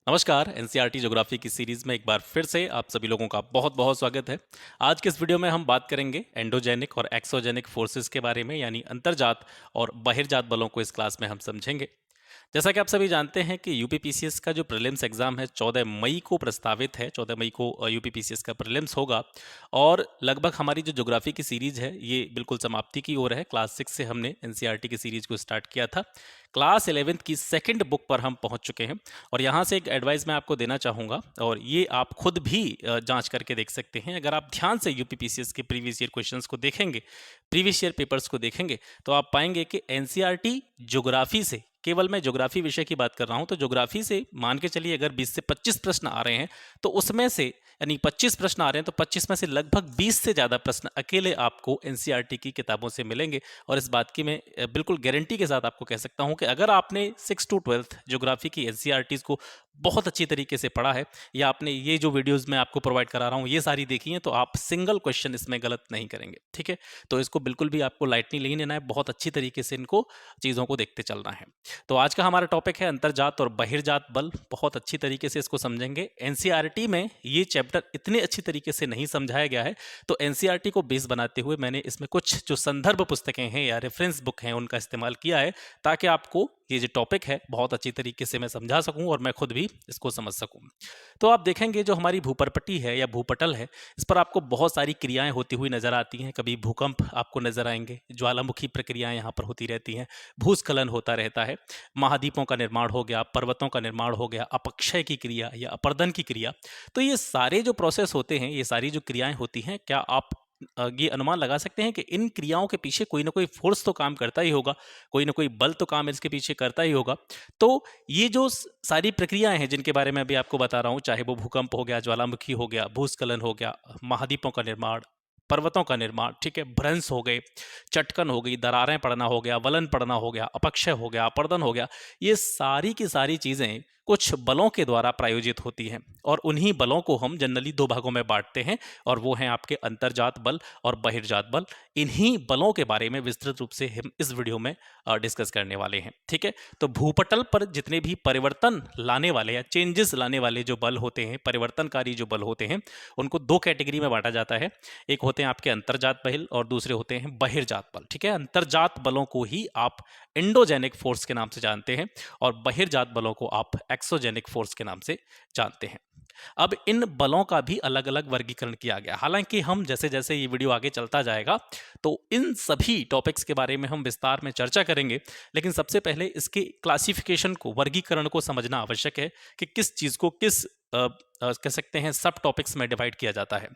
नमस्कार। NCERT geography की series में एक बार फिर से आप सभी लोगों का बहुत बहुत स्वागत है। आज के इस वीडियो में हम बात करेंगे एंडोजेनिक और एक्सोजेनिक फोर्सेस के बारे में, यानी अंतर्जात और बहिर्जात बलों को इस क्लास में हम समझेंगे। जैसा कि आप सभी जानते हैं कि यूपीपीसीएस का जो प्रीलिम्स एग्जाम है 14 मई को प्रस्तावित है। 14 मई को यूपीपीसीएस का प्रीलिम्स होगा और लगभग हमारी जो ज्योग्राफी की सीरीज है ये बिल्कुल समाप्ति की ओर है। क्लास 6 से हमने एनसीईआरटी की सीरीज को स्टार्ट किया था। क्लास 11th की सेकंड बुक पर हम पहुंच चुके हैं और यहाँ से एक एडवाइस मैं आपको देना चाहूँगा और ये आप खुद भी जांच करके देख सकते हैं। अगर आप ध्यान से यूपीपीसीएस के प्रीवियस ईयर क्वेश्चंस को देखेंगे, प्रीवियस ईयर पेपर्स को देखेंगे, तो आप पाएंगे कि एनसीईआरटी ज्योग्राफी से, केवल मैं ज्योग्राफी विषय की बात कर रहा हूं, तो ज्योग्राफी से मान के चलिए अगर 20 से 25 प्रश्न आ रहे हैं तो उसमें से, यानी 25 प्रश्न आ रहे हैं तो 25 में से लगभग 20 से ज़्यादा प्रश्न अकेले आपको एनसीईआरटी की किताबों से मिलेंगे। और इस बात की मैं बिल्कुल गारंटी के साथ आपको कह सकता हूं कि अगर आपने 6 to 12th ज्योग्राफी की एनसीईआरटीज को बहुत अच्छी तरीके से पढ़ा है, या आपने ये जो वीडियोस मैं आपको प्रोवाइड करा रहा हूँ ये सारी देखी हैं, तो आप सिंगल क्वेश्चन इसमें गलत नहीं करेंगे। ठीक है, तो इसको बिल्कुल भी आपको लाइटली नहीं लेना है, बहुत अच्छी तरीके से इनको चीज़ों को देखते चलना है। तो आज का हमारा टॉपिक है अंतर्जात और बहिर्जात बल। बहुत अच्छी तरीके से इसको समझेंगे। एनसीईआरटी में ये चैप्टर इतने अच्छी तरीके से नहीं समझाया गया है, तो एनसीईआरटी को बेस बनाते हुए मैंने इसमें कुछ जो संदर्भ पुस्तकें हैं या रेफरेंस बुक हैं उनका इस्तेमाल किया है, ताकि आपको ये जो टॉपिक है बहुत अच्छी तरीके से मैं समझा सकूं और मैं खुद भी इसको समझ सकूं। तो आप देखेंगे जो हमारी भूपरपट्टी है या भूपटल है, इस पर आपको बहुत सारी क्रियाएं होती हुई नजर आती हैं। कभी भूकंप आपको नजर आएंगे, ज्वालामुखी प्रक्रियाएं यहाँ पर होती रहती हैं, भूस्खलन होता रहता है, महाद्वीपों का निर्माण हो गया, पर्वतों का निर्माण हो गया, अपक्षय की क्रिया या अपर्दन की क्रिया। तो ये सारे जो प्रोसेस होते हैं, ये सारी जो क्रियाएं होती हैं, क्या आप ये अनुमान लगा सकते हैं कि इन क्रियाओं के पीछे कोई ना कोई फोर्स तो काम करता ही होगा, कोई ना कोई बल तो काम इसके पीछे करता ही होगा। तो ये जो सारी प्रक्रियाएं हैं जिनके बारे में अभी आपको बता रहा हूं, चाहे वो भूकंप हो गया, ज्वालामुखी हो गया, भूस्खलन हो गया, महाद्वीपों का निर्माण, पर्वतों का निर्माण, ठीक है, भ्रंश हो गए, चटकन हो गई, दरारें पड़ना हो गया, वलन पड़ना हो गया, अपक्षय हो गया, अपर्दन हो गया, ये सारी की सारी चीजें कुछ बलों के द्वारा प्रायोजित होती हैं। और उन्हीं बलों को हम जनरली दो भागों में बांटते हैं, और वो हैं आपके अंतर्जात बल और बहिर्जात बल। इन्हीं बलों के बारे में विस्तृत रूप से हम इस वीडियो में डिस्कस करने वाले हैं। ठीक है, तो भूपटल पर जितने भी परिवर्तन लाने वाले या चेंजेस लाने वाले जो बल होते हैं, परिवर्तनकारी जो बल होते हैं, उनको दो कैटेगरी में बांटा जाता है। एक होते हैं आपके अंतर्जात बल और दूसरे होते हैं बहिर्जात बल। ठीक है, अंतर्जात बलों को ही आप एंडोजेनिक फोर्स के नाम से जानते हैं और बहिर्जात बलों को आप एक्सोजेनिक फोर्स के नाम से जानते हैं। अब इन बलों का भी अलग अलग वर्गीकरण किया गया। हालांकि हम जैसे जैसे ये वीडियो आगे चलता जाएगा तो इन सभी टॉपिक्स के बारे में हम विस्तार में चर्चा करेंगे, लेकिन सबसे पहले इसके क्लासिफिकेशन को, वर्गीकरण को समझना आवश्यक है कि किस चीज को किस कह सकते हैं सब टॉपिक्स में डिवाइड किया जाता है।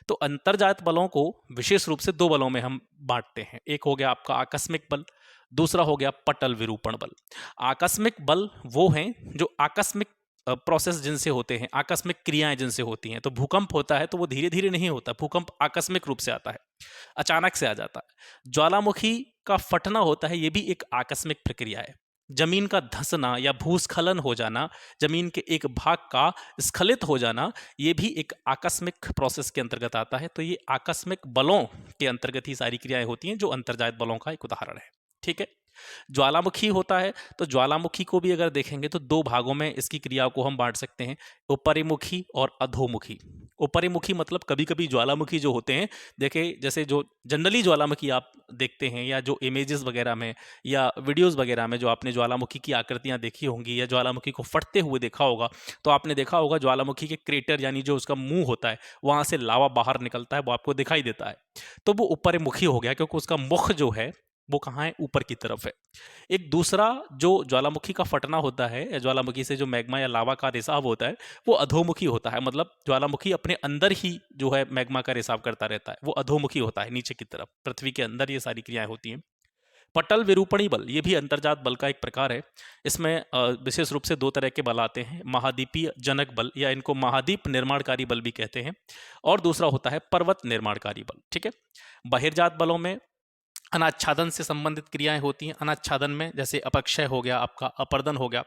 तो अंतर्जात बलों को विशेष रूप से दो बलों में हम बांटते हैं। एक हो गया आपका आकस्मिक बल, दूसरा हो गया पटल विरूपण बल। आकस्मिक बल वो हैं जो आकस्मिक प्रोसेस जिनसे होते हैं, आकस्मिक क्रियाएं जिनसे होती हैं। तो भूकंप होता है तो वो धीरे धीरे नहीं होता, भूकंप आकस्मिक रूप से आता है, अचानक से आ जाता है। ज्वालामुखी का फटना होता है, ये भी एक आकस्मिक प्रक्रिया है। जमीन का धंसना या भूस्खलन हो जाना, जमीन के एक भाग का स्खलित हो जाना, ये भी एक आकस्मिक प्रोसेस के अंतर्गत आता है। तो ये आकस्मिक बलों के अंतर्गत ही सारी क्रियाएं होती हैं, जो अंतर्जात बलों का एक उदाहरण है। ठीक है, ज्वालामुखी होता है तो ज्वालामुखी को भी अगर देखेंगे तो दो भागों में इसकी क्रियाओं को हम बांट सकते हैं, ऊपरीमुखी और अधोमुखी। ऊपरीमुखी मतलब कभी कभी ज्वालामुखी जो होते हैं, देखे जैसे जो जनरली ज्वालामुखी आप देखते हैं या जो इमेजेस वगैरह में या वीडियोस वगैरह में जो आपने ज्वालामुखी की आकृतियां देखी होंगी या ज्वालामुखी को फटते हुए देखा होगा, तो आपने देखा होगा ज्वालामुखी के क्रेटर यानी जो उसका मुंह होता है वहां से लावा बाहर निकलता है, वो आपको दिखाई देता है। तो वो ऊपरीमुखी हो गया क्योंकि उसका मुख जो है वो कहाँ है, ऊपर की तरफ है। एक दूसरा जो ज्वालामुखी का फटना होता है या ज्वालामुखी से जो मैग्मा या लावा का रिसाव होता है, वो अधोमुखी होता है। मतलब ज्वालामुखी अपने अंदर ही जो है मैग्मा का रिसाव करता रहता है, वो अधोमुखी होता है, नीचे की तरफ पृथ्वी के अंदर ये सारी क्रियाएं होती हैं। पटल विरूपणी बल ये भी अंतर्जात बल का एक प्रकार है। इसमें विशेष रूप से दो तरह के बल आते हैं, महाद्वीपीय जनक बल या इनको महाद्वीप निर्माणकारी बल भी कहते हैं, और दूसरा होता है पर्वत निर्माणकारी बल। ठीक है, बहिर्जात बलों में अनाच्छादन से संबंधित क्रियाएं होती हैं। अनाच्छादन में जैसे अपक्षय हो गया आपका, अपर्दन हो गया।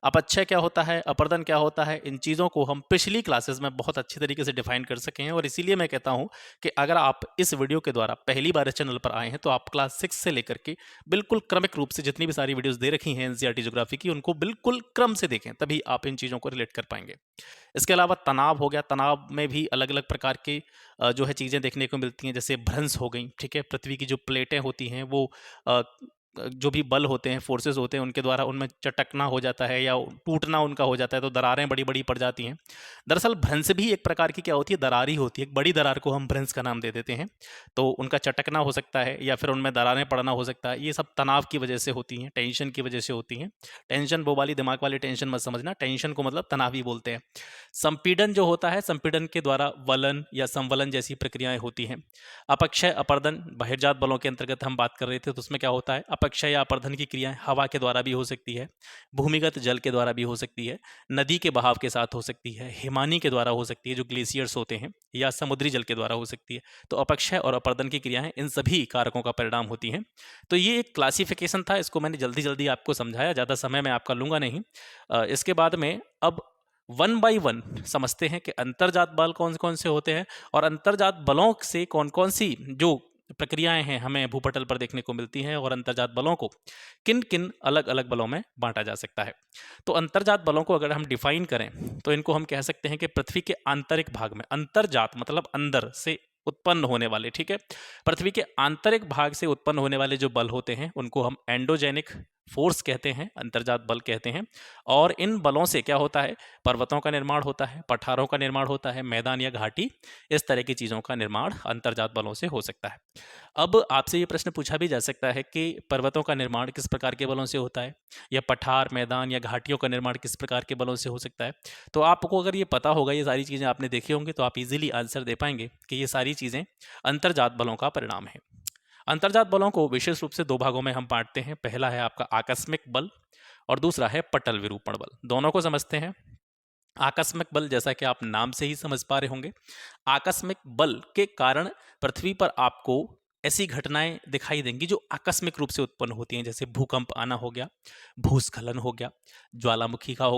अपक्षय क्या होता है, अपर्दन क्या होता है, इन चीज़ों को हम पिछली क्लासेस में बहुत अच्छी तरीके से डिफाइन कर सके हैं। और इसीलिए मैं कहता हूं कि अगर आप इस वीडियो के द्वारा पहली बार इस चैनल पर आए हैं तो आप क्लास 6 से लेकर के बिल्कुल क्रमिक रूप से जितनी भी सारी वीडियोस दे रखी हैं एनसीईआरटी ज्योग्राफी की, उनको बिल्कुल क्रम से देखें, तभी आप इन चीज़ों को रिलेट कर पाएंगे। इसके अलावा तनाव हो गया, तनाव में भी अलग अलग प्रकार की जो है चीज़ें देखने को मिलती हैं, जैसे भ्रंश हो गई, ठीक है। पृथ्वी की जो प्लेटें होती हैं वो अ, जो भी बल होते हैं, फोर्सेस होते हैं, उनके द्वारा उनमें चटकना हो जाता है या टूटना उनका हो जाता है, तो दरारें बड़ी बड़ी पड़ जाती हैं। दरअसल भ्रंश भी एक प्रकार की क्या होती है, दरार ही होती है। एक बड़ी दरार को हम भ्रंश का नाम दे देते हैं। तो उनका चटकना हो सकता है या फिर उनमें दरारें पड़ना हो सकता है। ये सब तनाव की वजह से होती हैं, टेंशन की वजह से होती हैं। टेंशन वो वाली दिमाग वाली टेंशन मत समझना, टेंशन को मतलब तनाव ही बोलते हैं। संपीड़न जो होता है, संपीड़न के द्वारा वलन या संवलन जैसी प्रक्रियाएं होती हैं। अपक्षय अपर्दन बहिर्जात बलों के अंतर्गत हम बात कर रहे थे, तो उसमें क्या होता है, अपक्षय या अपर्दन की क्रियाएं हवा के द्वारा भी हो सकती है, भूमिगत जल के द्वारा भी हो सकती है, नदी के बहाव के साथ हो सकती है, हिमानी के द्वारा हो सकती है जो ग्लेशियर्स होते हैं, या समुद्री जल के द्वारा हो सकती है। तो अपक्षय और अपर्दन की क्रियाएं इन सभी कारकों का परिणाम होती हैं। तो ये एक क्लासिफिकेशन था, इसको मैंने जल्दी जल्दी आपको समझाया, ज़्यादा समय मैं आपका लूंगा नहीं। इसके बाद में अब वन बाय वन समझते हैं कि अंतर्जात बल कौन कौन से होते हैं और अंतर्जात बलों से कौन कौन सी जो प्रक्रियाएं हैं हमें भूपटल पर देखने को मिलती हैं, और अंतर्जात बलों को किन किन अलग अलग बलों में बांटा जा सकता है। तो अंतर्जात बलों को अगर हम डिफाइन करें तो इनको हम कह सकते हैं कि पृथ्वी के आंतरिक भाग में, अंतर्जात मतलब अंदर से उत्पन्न होने वाले, ठीक है, पृथ्वी के आंतरिक भाग से उत्पन्न होने वाले जो बल होते हैं उनको हम एंडोजेनिक फोर्स कहते हैं, अंतर्जात बल कहते हैं। और इन बलों से क्या होता है, पर्वतों का निर्माण होता है, पठारों का निर्माण होता है, मैदान या घाटी, इस तरह की चीज़ों का निर्माण अंतर्जात बलों से हो सकता है। अब आपसे ये प्रश्न पूछा भी जा सकता है कि पर्वतों का निर्माण किस प्रकार के बलों से होता है, या पठार, मैदान या घाटियों का निर्माण किस प्रकार के बलों से हो सकता है। तो आपको अगर ये पता होगा, ये सारी चीज़ें आपने देखी होंगी, तो आप इजीली आंसर दे पाएंगे कि ये सारी चीज़ें अंतर्जात बलों का परिणाम है। अंतर्जात बलों को विशेष रूप से दो भागों में हम बांटते हैं। पहला है आपका आकस्मिक बल और दूसरा है पटल विरूपण बल। दोनों को समझते हैं। आकस्मिक बल, जैसा कि आप नाम से ही समझ पा रहे होंगे, आकस्मिक बल के कारण पृथ्वी पर आपको ऐसी घटनाएं दिखाई देंगी जो आकस्मिक रूप से उत्पन्न होती हैं, जैसे भूकंप आना हो गया, भूस्खलन हो गया, ज्वालामुखी का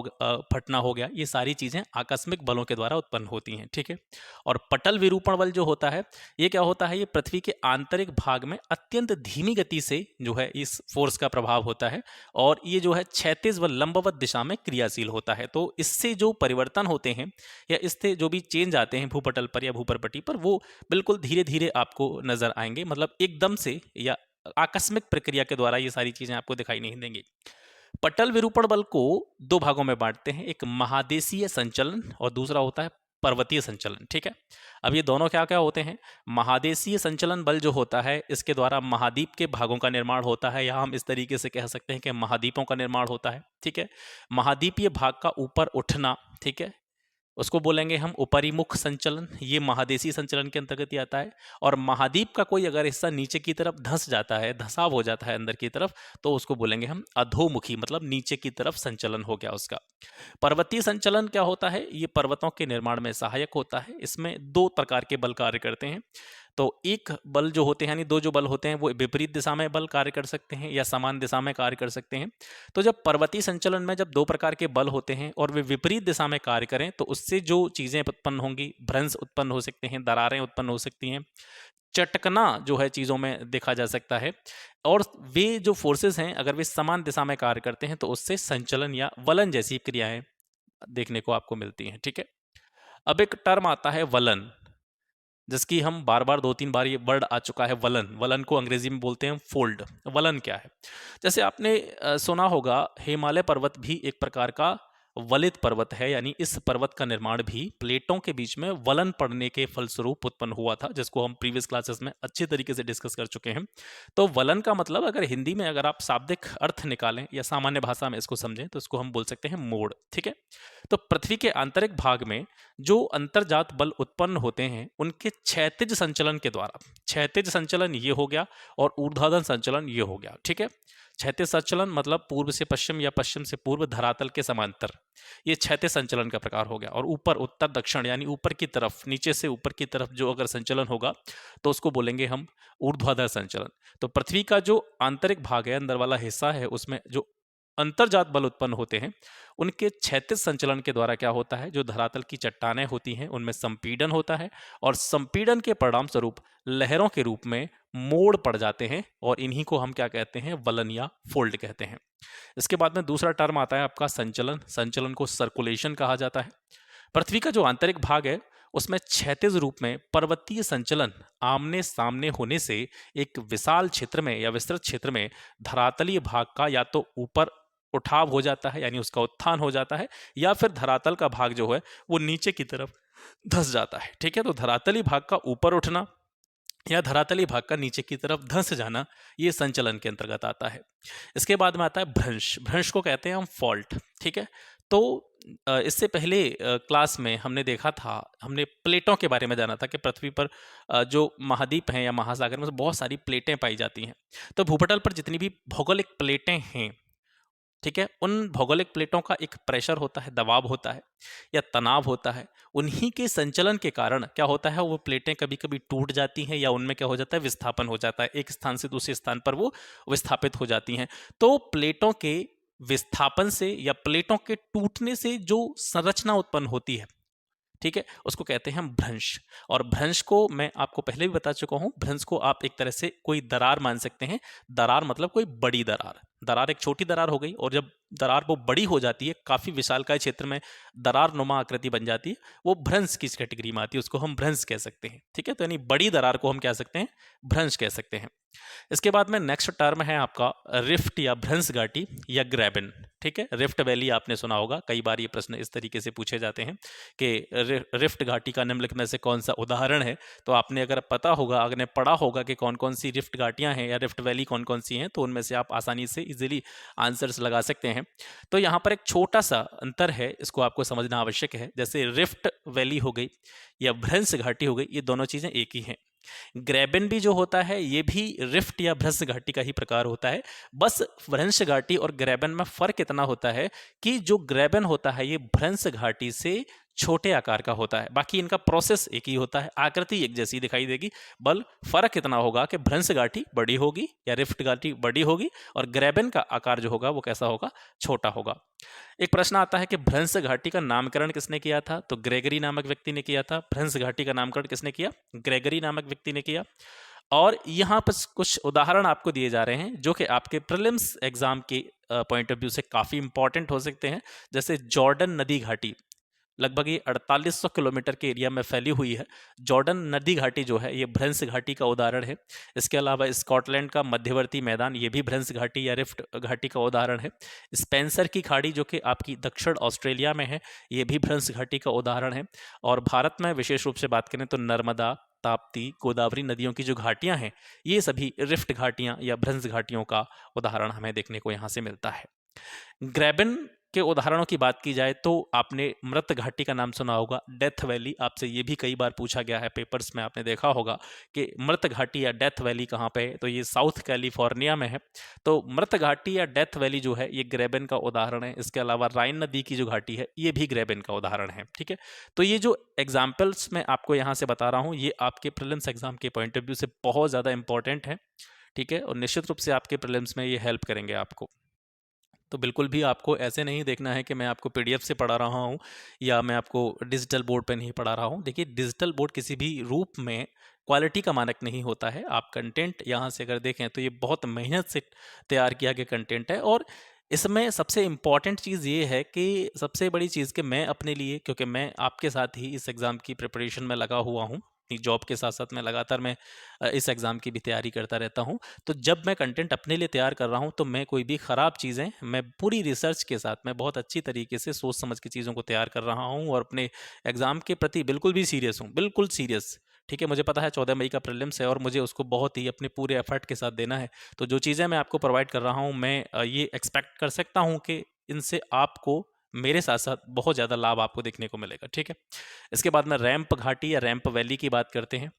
फटना हो गया। ये सारी चीजें आकस्मिक बलों के द्वारा उत्पन्न होती हैं, ठीक है। और पटल विरूपण बल जो होता है, ये क्या होता है, ये पृथ्वी के आंतरिक भाग में अत्यंत धीमी गति से जो है इस फोर्स का प्रभाव होता है, और ये जो है क्षैतिज व लंबवत दिशा में क्रियाशील होता है। तो इससे जो परिवर्तन होते हैं या इससे जो भी चेंज आते हैं भूपटल पर या भूपरपट्टी पर, वो बिल्कुल धीरे धीरे आपको नजर आएंगे, मतलब एकदम से या आकस्मिक प्रक्रिया के द्वारा ये सारी चीजें आपको दिखाई नहीं देंगी। पटल विरूपण बल को दो भागों में बांटते हैं, एक महादेशीय संचलन और दूसरा होता है पर्वतीय संचलन, ठीक है। अब ये दोनों क्या क्या होते हैं, महादेशीय संचलन बल जो होता है, इसके द्वारा महाद्वीप के भागों का निर्माण होता है, या हम इस तरीके से कह सकते हैं कि महाद्वीपों का निर्माण होता है, ठीक है। महाद्वीपीय भाग का ऊपर उठना, ठीक है, उसको बोलेंगे हम उपरिमुख संचलन, ये महादेशी संचलन के अंतर्गत ही आता है। और महाद्वीप का कोई अगर हिस्सा नीचे की तरफ धंस जाता है, धसाव हो जाता है अंदर की तरफ, तो उसको बोलेंगे हम अधोमुखी, मतलब नीचे की तरफ संचलन हो गया उसका। पर्वतीय संचलन क्या होता है, ये पर्वतों के निर्माण में सहायक होता है। इसमें दो प्रकार के बल कार्य करते हैं। तो एक बल जो होते हैं, यानी दो जो बल होते हैं, वो विपरीत दिशा में बल कार्य कर सकते हैं या समान दिशा में कार्य कर सकते हैं। तो जब पर्वतीय संचलन में जब दो प्रकार के बल होते हैं और वे विपरीत दिशा में कार्य करें, तो उससे जो चीजें उत्पन्न होंगी, भ्रंश उत्पन्न हो सकते हैं, दरारें उत्पन्न हो सकती हैं, चटकना जो है चीजों में देखा जा सकता है। और वे जो फोर्सेस हैं, अगर वे समान दिशा में कार्य करते हैं, तो उससे संचलन या वलन जैसी क्रियाएं देखने को आपको मिलती हैं, ठीक है। अब एक टर्म आता है वलन, जिसकी हम बार बार दो तीन बार ये वर्ड आ चुका है, वलन। वलन को अंग्रेजी में बोलते हैं फोल्ड। वलन क्या है, जैसे आपने सुना होगा, हिमालय पर्वत भी एक प्रकार का वलित पर्वत है, यानी इस पर्वत का निर्माण भी प्लेटों के बीच में वलन पड़ने के फलस्वरूप उत्पन्न हुआ था, जिसको हम प्रीवियस क्लासेस में अच्छी तरीके से डिस्कस कर चुके हैं। तो वलन का मतलब, अगर हिंदी में अगर आप शाब्दिक अर्थ निकालें या सामान्य भाषा में इसको समझें, तो इसको हम बोल सकते हैं मोड़, ठीक है। तो पृथ्वी के आंतरिक भाग में जो अंतर्जात बल उत्पन्न होते हैं, उनके क्षैतिज संचलन के द्वारा, क्षैतिज संचलन ये हो गया और ऊर्ध्वाधर संचलन ये हो गया, ठीक है। क्षैतिज संचलन मतलब पूर्व से पश्चिम या पश्चिम से पूर्व धरातल के समांतर, ये क्षैतिज संचलन का प्रकार हो गया। और ऊपर उत्तर दक्षिण, यानी ऊपर की तरफ, नीचे से ऊपर की तरफ जो अगर संचलन होगा, तो उसको बोलेंगे हम ऊर्ध्वाधर संचलन। तो पृथ्वी का जो आंतरिक भाग है, अंदर वाला हिस्सा है, उसमें जो अंतर्जात बल उत्पन्न होते हैं उनके क्षैतिज संचलन के द्वारा क्या होता है, जो धरातल की चट्टानें होती हैं उनमें संपीड़न होता है और संपीड़न के परिणाम स्वरूप लहरों के रूप में मोड़ पड़ जाते हैं और इन्हीं को हम क्या कहते हैं, वलन या फोल्ड कहते हैं। इसके बाद में दूसरा टर्म आता है आपका संचलन। संचलन को सर्कुलेशन कहा जाता है। पृथ्वी का जो आंतरिक भाग है उसमें क्षैतिज रूप में पर्वतीय संचलन आमने सामने होने से एक विशाल क्षेत्र में या विस्तृत क्षेत्र में धरातलीय भाग का या तो ऊपर उठाव हो जाता है यानी उसका उत्थान हो जाता है, या फिर धरातल का भाग जो है वो नीचे की तरफ धंस जाता है। ठीक है, तो धरातली भाग का ऊपर उठना या धरातली भाग का नीचे की तरफ धंस जाना, ये संचलन के अंतर्गत आता है। इसके बाद में आता है भ्रंश। भ्रंश को कहते हैं हम फॉल्ट। ठीक है, तो इससे पहले क्लास में हमने देखा था, हमने प्लेटों के बारे में जाना था कि पृथ्वी पर जो महाद्वीप हैं या महासागर में बहुत सारी प्लेटें पाई जाती हैं। तो भूपटल पर जितनी भी भौगोलिक प्लेटें हैं, ठीक है, उन भौगोलिक प्लेटों का एक प्रेशर होता है, दबाव होता है या तनाव होता है। उन्हीं के संचलन के कारण क्या होता है, वो प्लेटें कभी कभी टूट जाती हैं या उनमें क्या हो जाता है, विस्थापन हो जाता है, एक स्थान से दूसरे स्थान पर वो विस्थापित हो जाती हैं। तो प्लेटों के विस्थापन से या प्लेटों के टूटने से जो संरचना उत्पन्न होती है, ठीक है, उसको कहते हैं हम भ्रंश। और भ्रंश को मैं आपको पहले भी बता चुका हूं, भ्रंश को आप एक तरह से कोई दरार मान सकते हैं। दरार मतलब कोई बड़ी दरार। दरार एक छोटी दरार हो गई, और जब दरार वो बड़ी हो जाती है, काफी विशालकाय क्षेत्र में दरार नुमा आकृति बन जाती है, वो भ्रंश की कैटेगरी में आती है, उसको हम भ्रंश कह सकते हैं। ठीक है, तो यानी बड़ी दरार को हम कह सकते हैं भ्रंश कह सकते हैं। इसके बाद में नेक्स्ट टर्म है आपका रिफ्ट या भ्रंश घाटी या ग्रैबन। ठीक है, रिफ्ट वैली आपने सुना होगा, कई बार ये प्रश्न इस तरीके से पूछे जाते हैं कि रिफ्ट घाटी का निम्नलिखित में से कौन सा उदाहरण है। तो आपने अगर पता होगा, अगर पढ़ा होगा कि कौन कौन सी रिफ्ट घाटियां हैं या रिफ्ट वैली कौन कौन सी हैं, तो उनमें से आप आसानी से इजीली आंसर्स लगा सकते हैं। तो यहाँ पर एक छोटा सा अंतर है, इसको आपको समझना आवश्यक है। जैसे रिफ्ट वैली हो गई या भ्रंश घाटी हो गई, ये दोनों चीजें एक ही हैं। ग्रैबन भी जो होता है ये भी रिफ्ट या भ्रंश घाटी का ही प्रकार होता है। बस भ्रंश घाटी और ग्रैबन में फर्क इतना होता है कि जो ग्रैबन होता है ये भ्रंश घाटी से छोटे आकार का होता है, बाकी इनका प्रोसेस एक ही होता है, आकृति एक जैसी दिखाई देगी। बल फर्क इतना होगा कि भ्रंश घाटी बड़ी होगी या रिफ्ट घाटी बड़ी होगी और ग्रैबन का आकार जो होगा वो कैसा होगा, छोटा होगा। एक प्रश्न आता है कि भ्रंश घाटी का नामकरण किसने किया था, तो ग्रेगरी नामक व्यक्ति ने किया था। भ्रंश घाटी का नामकरण किसने किया, ग्रेगरी नामक व्यक्ति ने किया। और यहाँ पर कुछ उदाहरण आपको दिए जा रहे हैं जो कि आपके प्रीलिम्स एग्जाम के पॉइंट ऑफ व्यू से काफी इंपॉर्टेंट हो सकते हैं। जैसे जॉर्डन नदी घाटी, लगभग ये 4800 किलोमीटर के एरिया में फैली हुई है। जॉर्डन नदी घाटी जो है ये भ्रंश घाटी का उदाहरण है। इसके अलावा स्कॉटलैंड का मध्यवर्ती मैदान, ये भी भ्रंश घाटी या रिफ्ट घाटी का उदाहरण है। स्पेंसर की खाड़ी जो कि आपकी दक्षिण ऑस्ट्रेलिया में है, ये भी भ्रंश घाटी का उदाहरण है। और भारत में विशेष रूप से बात करें तो नर्मदा, ताप्ती, गोदावरी नदियों की जो घाटियां हैं, ये सभी रिफ्ट घाटियां या भ्रंश घाटियों का उदाहरण हमें देखने को यहाँ से मिलता है। ग्रैबन के उदाहरणों की बात की जाए तो आपने मृत घाटी का नाम सुना होगा, डेथ वैली। आपसे ये भी कई बार पूछा गया है पेपर्स में, आपने देखा होगा कि मृत घाटी या डेथ वैली कहाँ पे है, तो ये साउथ कैलिफोर्निया में है। तो मृत घाटी या डेथ वैली जो है ये ग्रैबन का उदाहरण है। इसके अलावा राइन नदी की जो घाटी है ये भी ग्रैबन का उदाहरण है। ठीक है, तो ये जो एग्जाम्पल्स मैं आपको यहाँ से बता रहा हूँ ये आपके प्रीलिम्स एग्जाम के पॉइंट ऑफ व्यू से बहुत ज़्यादा इंपॉर्टेंट है। ठीक है, और निश्चित रूप से आपके प्रीलिम्स में ये हेल्प करेंगे आपको। तो बिल्कुल भी आपको ऐसे नहीं देखना है कि मैं आपको पीडीएफ से पढ़ा रहा हूँ या मैं आपको डिजिटल बोर्ड पे नहीं पढ़ा रहा हूँ। देखिए, डिजिटल बोर्ड किसी भी रूप में क्वालिटी का मानक नहीं होता है। आप कंटेंट यहाँ से अगर देखें तो ये बहुत मेहनत से तैयार किया गया कंटेंट है। और इसमें सबसे इम्पॉर्टेंट चीज़ ये है कि सबसे बड़ी चीज़ कि मैं अपने लिए, क्योंकि मैं आपके साथ ही इस एग्ज़ाम की प्रिपरेशन में लगा हुआ हूँ, अपनी जॉब के साथ साथ मैं लगातार मैं इस एग्ज़ाम की भी तैयारी करता रहता हूँ। तो जब मैं कंटेंट अपने लिए तैयार कर रहा हूँ तो मैं कोई भी ख़राब चीज़ें, मैं पूरी रिसर्च के साथ मैं बहुत अच्छी तरीके से सोच समझ के चीज़ों को तैयार कर रहा हूँ और अपने एग्ज़ाम के प्रति बिल्कुल भी सीरियस हूँ, बिल्कुल सीरियस। ठीक है, मुझे पता है 14 मई का प्रीलिम्स है और मुझे उसको बहुत ही अपने पूरे एफर्ट के साथ देना है। तो जो चीज़ें मैं आपको प्रोवाइड कर रहा हूँ, मैं ये एक्सपेक्ट कर सकता हूँ कि इनसे आपको मेरे साथ साथ बहुत ज़्यादा लाभ आपको देखने को मिलेगा। ठीक है, इसके बाद में रैंप घाटी या रैंप वैली की बात करते हैं।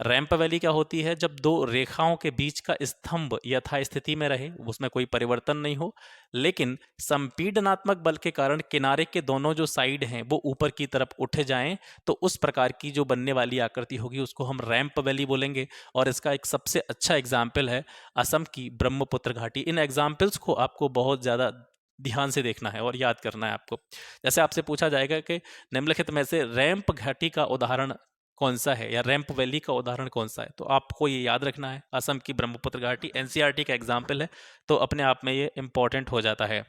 रैंप वैली क्या होती है, जब दो रेखाओं के बीच का स्तंभ यथास्थिति में रहे, उसमें कोई परिवर्तन नहीं हो, लेकिन संपीडनात्मक बल के कारण किनारे के दोनों जो साइड हैं वो ऊपर की तरफ उठ जाएं, तो उस प्रकार की जो बनने वाली आकृति होगी उसको हम रैंप वैली बोलेंगे। और इसका एक सबसे अच्छा एग्जाम्पल है असम की ब्रह्मपुत्र घाटी। इन एग्जाम्पल्स को आपको बहुत ज़्यादा ध्यान से देखना है और याद करना है आपको। जैसे आपसे पूछा जाएगा कि निम्नलिखित में से रैंप घाटी का उदाहरण कौन सा है या रैंप वैली का उदाहरण कौन सा है, तो आपको ये याद रखना है। असम की ब्रह्मपुत्र घाटी एनसीईआरटी का एग्जाम्पल है, तो अपने आप में ये इंपॉर्टेंट हो जाता है।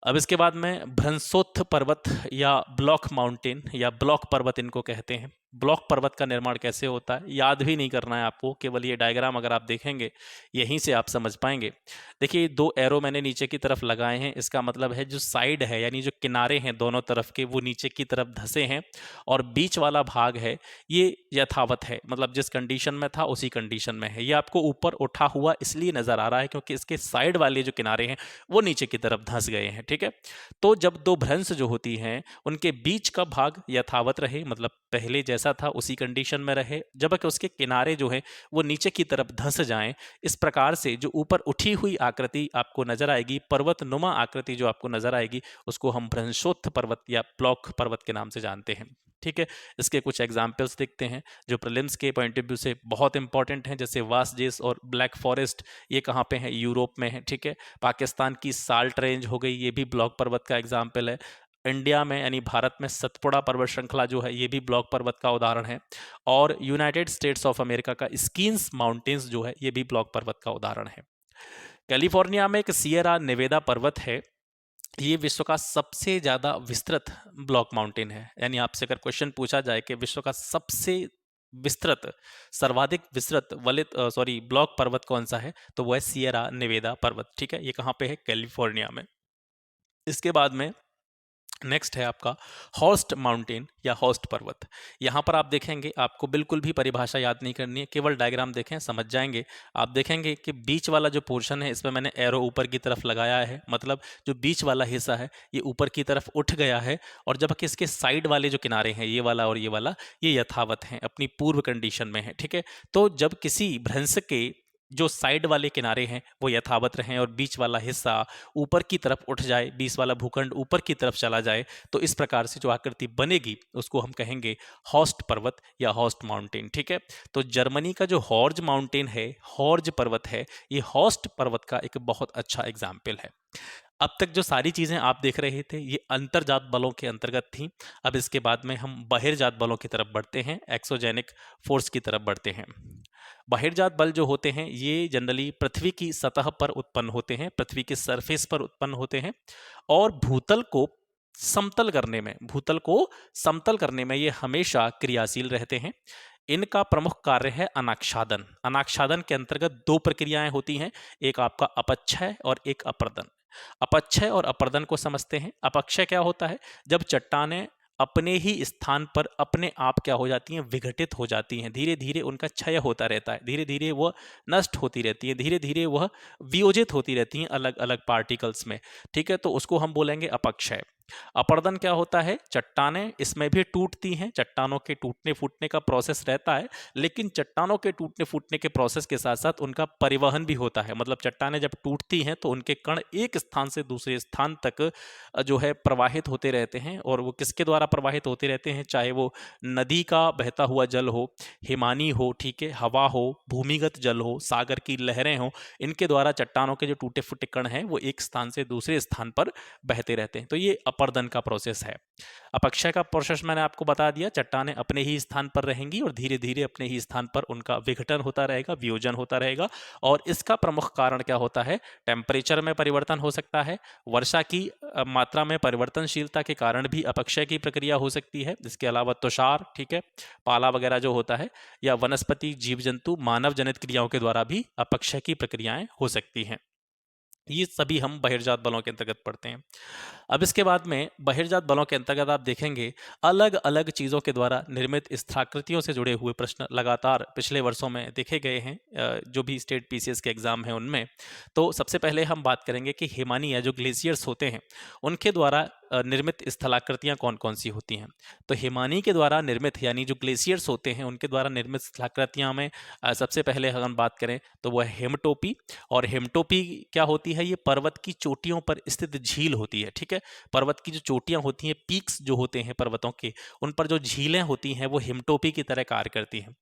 अब इसके बाद में भ्रंशोत्थ पर्वत या ब्लॉक माउंटेन या ब्लॉक पर्वत इनको कहते हैं। ब्लॉक पर्वत का निर्माण कैसे होता है याद भी नहीं करना है आपको, केवल ये डायग्राम अगर आप देखेंगे यहीं से आप समझ पाएंगे। देखिए 2 एरो मैंने नीचे की तरफ लगाए हैं, इसका मतलब है जो साइड है यानी जो किनारे हैं दोनों तरफ के वो नीचे की तरफ धंसे हैं, और बीच वाला भाग है ये यथावत है, मतलब जिस कंडीशन में था उसी कंडीशन में है। ये आपको ऊपर उठा हुआ इसलिए नजर आ रहा है क्योंकि इसके साइड वाले जो किनारे हैं वो नीचे की तरफ धंस गए हैं, ठीक है। तो जब 2 भ्रंश जो होती हैं उनके बीच का भाग यथावत रहे, मतलब पहले जैसा था उसी कंडीशन में रहे, जबकि उसके किनारे जो हैं वो नीचे की तरफ धंस जाएं, इस प्रकार से जो ऊपर उठी हुई आकृति आपको नजर आएगी, पर्वतनुमा आकृति जो आपको नजर आएगी, उसको हम भ्रंशोत्थ पर्वत या ब्लॉक पर्वत के नाम से जानते हैं, ठीक है। इसके कुछ एग्जाम्पल्स देखते हैं जो प्रीलिम्स के पॉइंट ऑफ व्यू से बहुत इंपॉर्टेंट हैं, जैसे वासजेस और ब्लैक फॉरेस्ट, ये कहाँ पे है, यूरोप में है, ठीक है। पाकिस्तान की साल्ट रेंज हो गई, ये भी ब्लॉक पर्वत का एग्जाम्पल है। इंडिया में यानी भारत में सतपुड़ा पर्वत श्रृंखला जो है ये भी ब्लॉक पर्वत का उदाहरण है, और यूनाइटेड स्टेट्स ऑफ अमेरिका का स्कीन्स माउंटेन्स जो है ये भी ब्लॉक पर्वत का उदाहरण है। कैलिफोर्निया में एक सियरा नेवेदा पर्वत है, ये विश्व का सबसे ज्यादा विस्तृत ब्लॉक माउंटेन है। यानी आपसे अगर क्वेश्चन पूछा जाए कि विश्व का सबसे विस्तृत, सर्वाधिक विस्तृत ब्लॉक पर्वत कौन सा है, तो वह है सियरा नेवेदा पर्वत, ठीक है। ये कहाँ पे है, कैलिफोर्निया में। इसके बाद में नेक्स्ट है आपका हॉर्स्ट माउंटेन या हॉर्स्ट पर्वत। यहाँ पर आप देखेंगे, आपको बिल्कुल भी परिभाषा याद नहीं करनी है, केवल डायग्राम देखें समझ जाएंगे। आप देखेंगे कि बीच वाला जो पोर्शन है इसमें मैंने एरो ऊपर की तरफ लगाया है, मतलब जो बीच वाला हिस्सा है ये ऊपर की तरफ उठ गया है, और जबकि इसके साइड वाले जो किनारे हैं ये वाला और ये वाला ये यथावत हैं, अपनी पूर्व कंडीशन में है, ठीक है। तो जब किसी भ्रंश के जो साइड वाले किनारे हैं वो यथावत रहें और बीच वाला हिस्सा ऊपर की तरफ उठ जाए, बीच वाला भूखंड ऊपर की तरफ चला जाए, तो इस प्रकार से जो आकृति बनेगी उसको हम कहेंगे हॉर्स्ट पर्वत या हॉर्स्ट माउंटेन, ठीक है। तो जर्मनी का जो हॉर्ज माउंटेन है, हॉर्ज पर्वत है, ये हॉर्स्ट पर्वत का एक बहुत अच्छा एग्जाम्पल है। अब तक जो सारी चीजें आप देख रहे थे ये अंतर्जात बलों के अंतर्गत थी। अब इसके बाद में हम बहिर्जात बलों की तरफ बढ़ते हैं, एक्सोजेनिक फोर्स की तरफ बढ़ते हैं। बहिर्जात बल जो होते हैं ये जनरली पृथ्वी की सतह पर उत्पन्न होते हैं, पृथ्वी के सरफेस पर उत्पन्न होते हैं, और भूतल को समतल करने में ये हमेशा क्रियाशील रहते हैं। इनका प्रमुख कार्य है अनाच्छादन। अनाच्छादन के अंतर्गत 2 प्रक्रियाएं होती हैं, एक आपका अपक्षय और एक अपर्दन। अपक्षय और अपर्दन को समझते हैं। अपक्षय क्या होता है, जब चट्टानें अपने ही स्थान पर अपने आप क्या हो जाती हैं, विघटित हो जाती हैं, धीरे धीरे उनका क्षय होता रहता है, धीरे धीरे वह नष्ट होती रहती है, धीरे धीरे वह वियोजित होती रहती हैं अलग अलग पार्टिकल्स में, ठीक है। तो उसको हम बोलेंगे अपक्षय। अपर्दन क्या होता है, चट्टानें इसमें भी टूटती हैं, चट्टानों के टूटने फूटने का प्रोसेस रहता है, लेकिन चट्टानों के टूटने फूटने के प्रोसेस के साथ साथ उनका परिवहन भी होता है। मतलब चट्टानें जब टूटती हैं तो उनके कण एक स्थान से दूसरे स्थान तक जो है प्रवाहित होते रहते हैं, और वो किसके द्वारा प्रवाहित होते रहते हैं, चाहे वो नदी का बहता हुआ जल हो, हिमानी हो, ठीक है, हवा हो, भूमिगत जल हो, सागर की लहरें हो, इनके द्वारा चट्टानों के जो टूटे फूटे कण हैं वो एक स्थान से दूसरे स्थान पर बहते रहते हैं। तो ये अपर्दन का प्रोसेस है। अपक्षय का प्रोसेस मैंने आपको बता दिया, चट्टानें अपने ही स्थान पर रहेंगी और धीरे धीरे अपने ही स्थान पर उनका विघटन होता रहेगा, वियोजन होता रहेगा। और इसका प्रमुख कारण क्या होता है, टेम्परेचर में परिवर्तन हो सकता है, वर्षा की मात्रा में परिवर्तनशीलता के कारण भी अपक्षय की प्रक्रिया हो सकती है। इसके अलावा तुषार, ठीक है, पाला वगैरह जो होता है, या वनस्पति, जीव जंतु, मानव जनित क्रियाओं के द्वारा भी अपक्षय की प्रक्रियाएं हो सकती हैं। ये सभी हम बहिर्जात बलों के अंतर्गत पढ़ते हैं। अब इसके बाद में बहिर्जात बलों के अंतर्गत आप देखेंगे अलग अलग चीज़ों के द्वारा निर्मित स्थाकृतियों से जुड़े हुए प्रश्न लगातार पिछले वर्षों में देखे गए हैं, जो भी स्टेट पीसीएस के एग्जाम हैं उनमें। तो सबसे पहले हम बात करेंगे कि हिमानी या जो ग्लेशियर्स होते हैं उनके द्वारा निर्मित स्थलाकृतियां कौन कौन सी होती हैं? तो हिमानी के द्वारा निर्मित यानी जो ग्लेशियर्स होते हैं उनके द्वारा निर्मित स्थलाकृतियां में सबसे पहले अगर हम बात करें तो वो है हेमटोपी। और हेमटोपी क्या होती है? ये पर्वत की चोटियों पर स्थित झील होती है, ठीक है। पर्वत की जो चोटियां होती हैं, पीक्स जो होते हैं पर्वतों के, उन पर जो झीलें होती हैं वो हेमटोपी की तरह कार्य करती हैं।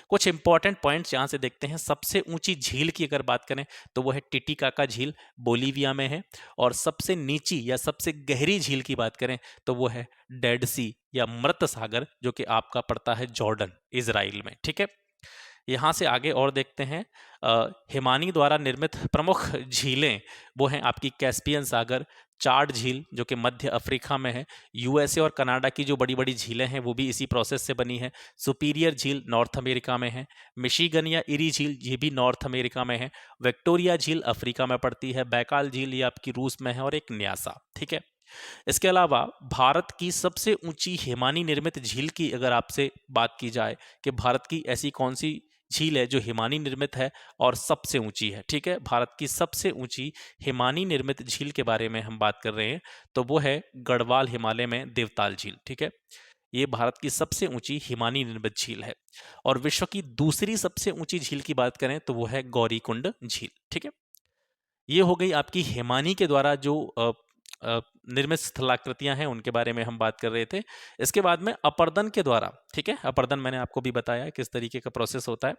कुछ इंपॉर्टेंट पॉइंट्स यहाँ से देखते हैं। सबसे ऊंची झील की अगर बात करें तो वो है टिटिकाका झील, बोलीविया में है। और सबसे नीची या सबसे गहरी झील की बात करें तो वो है डेड सी या मृत सागर, जो कि आपका पड़ता है जॉर्डन, इजराइल में, ठीक है। यहाँ से आगे और देखते हैं। हिमानी द्वारा निर्मित प्रमुख झीलें वो हैं आपकी कैस्पियन सागर, चाड झील जो कि मध्य अफ्रीका में है। यूएसए और कनाडा की जो बड़ी बड़ी झीलें हैं वो भी इसी प्रोसेस से बनी है। सुपीरियर झील नॉर्थ अमेरिका में है। मिशिगन या इरी झील ये भी नॉर्थ अमेरिका में है। विक्टोरिया झील अफ्रीका में पड़ती है। बैकाल झील ये आपकी रूस में है। और एक न्यासा, ठीक है। इसके अलावा भारत की सबसे ऊंची हिमानी निर्मित झील की अगर आपसे बात की जाए कि भारत की ऐसी कौन सी झील है जो हिमानी निर्मित है और सबसे ऊंची है, ठीक है। भारत की सबसे ऊंची हिमानी निर्मित झील के बारे में हम बात कर रहे हैं तो वो है गढ़वाल हिमालय में देवताल झील, ठीक है। ये भारत की सबसे ऊंची हिमानी निर्मित झील है। और विश्व की दूसरी सबसे ऊंची झील की बात करें तो वो है गौरीकुंड झील, ठीक है। ये हो गई आपकी हिमानी के द्वारा जो निर्मित स्थलाकृतियां हैं उनके बारे में हम बात कर रहे थे। इसके बाद में अपर्दन के द्वारा, ठीक है, अपर्दन मैंने आपको भी बताया किस तरीके का प्रोसेस होता है।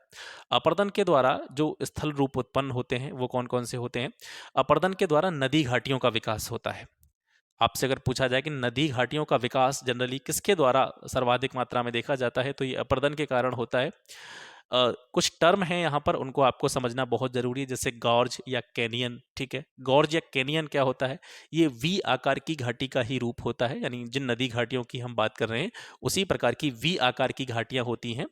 अपर्दन के द्वारा जो स्थल रूप उत्पन्न होते हैं वो कौन कौन से होते हैं? अपर्दन के द्वारा नदी घाटियों का विकास होता है। आपसे अगर पूछा जाए कि नदी घाटियों का विकास जनरली किसके द्वारा सर्वाधिक मात्रा में देखा जाता है तो ये अपर्दन के कारण होता है। कुछ टर्म हैं यहाँ पर, उनको आपको समझना बहुत जरूरी है, जैसे गॉर्ज या कैनियन, ठीक है। गॉर्ज या कैनियन क्या होता है? ये वी आकार की घाटी का ही रूप होता है, यानी जिन नदी घाटियों की हम बात कर रहे हैं उसी प्रकार की वी आकार की घाटियां होती हैं,